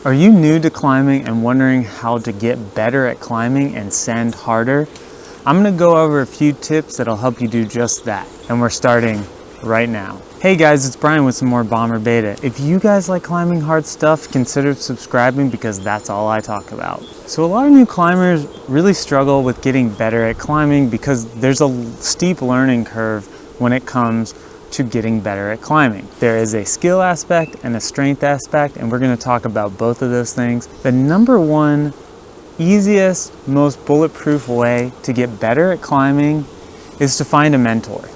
Are you new to climbing and wondering how to get better at climbing and send harder? I'm going to go over a few tips that'll help you do just that. And we're starting right now. Hey guys, it's Bryan with some more Bomber Beta. If you guys like climbing hard stuff, consider subscribing because that's all I talk about. So a lot of new climbers really struggle with getting better at climbing because there's a steep learning curve when it comes to getting better at climbing. There is a skill aspect and a strength aspect, and we're going to talk about both of those things. The number one easiest, most bulletproof way to get better at climbing is to find a mentor.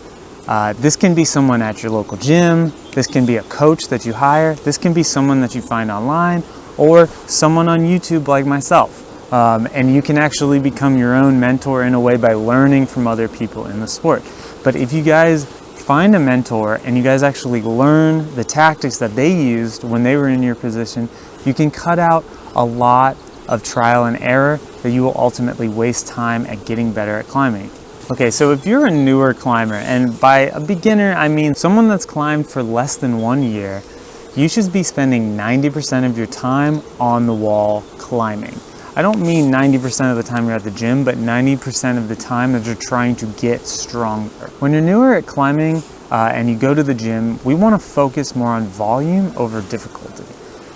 This can be someone at your local gym, this can be a coach that you hire, this can be someone that you find online, or someone on YouTube like myself. And you can actually become your own mentor in a way by learning from other people in the sport. But if you guys find a mentor and you guys actually learn the tactics that they used when they were in your position, you can cut out a lot of trial and error that you will ultimately waste time at getting better at climbing. Okay, so if you're a newer climber, and by a beginner I mean someone that's climbed for less than 1 year, you should be spending 90% of your time on the wall climbing. I don't mean 90% of the time you're at the gym, but 90% of the time that you're trying to get stronger. When you're newer at climbing and you go to the gym, we want to focus more on volume over difficulty.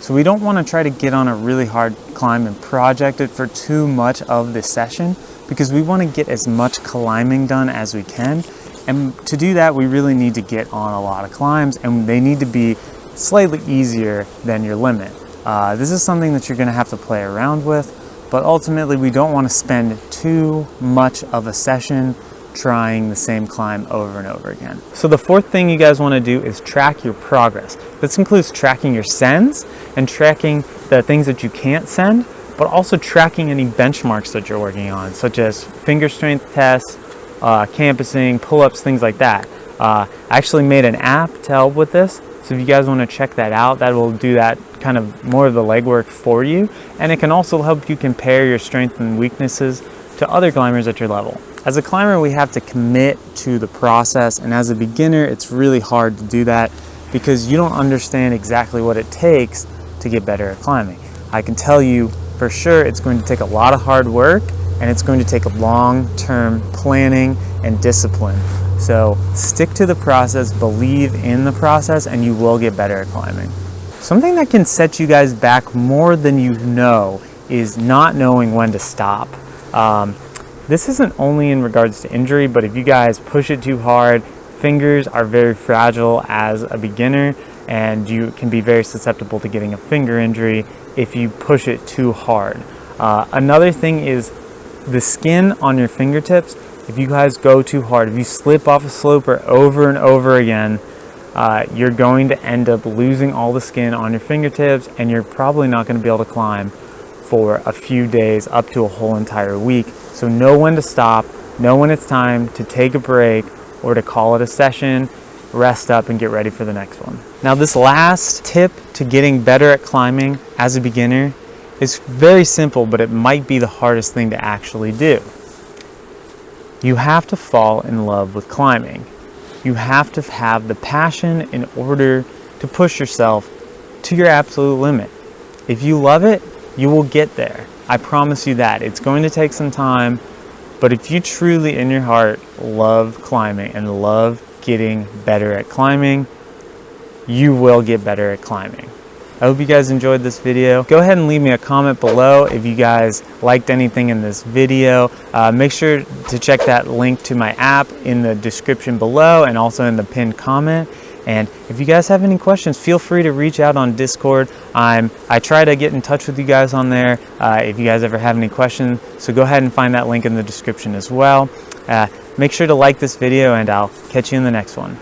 So we don't want to try to get on a really hard climb and project it for too much of the session because we want to get as much climbing done as we can. And to do that, we really need to get on a lot of climbs, and they need to be slightly easier than your limit. This is something that you're going to have to play around with. But ultimately, we don't want to spend too much of a session trying the same climb over and over again. So the fourth thing you guys want to do is track your progress. This includes tracking your sends and tracking the things that you can't send, but also tracking any benchmarks that you're working on, such as finger strength tests, campusing, pull-ups, things like that. I actually made an app to help with this. So if you guys want to check that out, that will do that kind of more of the legwork for you. And it can also help you compare your strengths and weaknesses to other climbers at your level. As a climber, we have to commit to the process. And as a beginner, it's really hard to do that because you don't understand exactly what it takes to get better at climbing. I can tell you for sure it's going to take a lot of hard work and it's going to take a long-term planning and discipline. So stick to the process, believe in the process, and you will get better at climbing. Something that can set you guys back more than you know is not knowing when to stop. This isn't only in regards to injury, but if you guys push it too hard, fingers are very fragile as a beginner, and you can be very susceptible to getting a finger injury if you push it too hard. Another thing is the skin on your fingertips. If you guys go too hard, if you slip off a sloper over and over again, you're going to end up losing all the skin on your fingertips, and you're probably not going to be able to climb for a few days up to a whole entire week. So know when to stop, know when it's time to take a break or to call it a session, rest up and get ready for the next one. Now this last tip to getting better at climbing as a beginner is very simple, but it might be the hardest thing to actually do. You have to fall in love with climbing. You have to have the passion in order to push yourself to your absolute limit. If you love it, you will get there. I promise you that. It's going to take some time, but if you truly in your heart love climbing and love getting better at climbing, you will get better at climbing. I hope you guys enjoyed this video. Go ahead and leave me a comment below if you guys liked anything in this video. Make sure to check that link to my app in the description below and also in the pinned comment. And if you guys have any questions, feel free to reach out on Discord. I try to get in touch with you guys on there if you guys ever have any questions. So go ahead and find that link in the description as well. Make sure to like this video, and I'll catch you in the next one.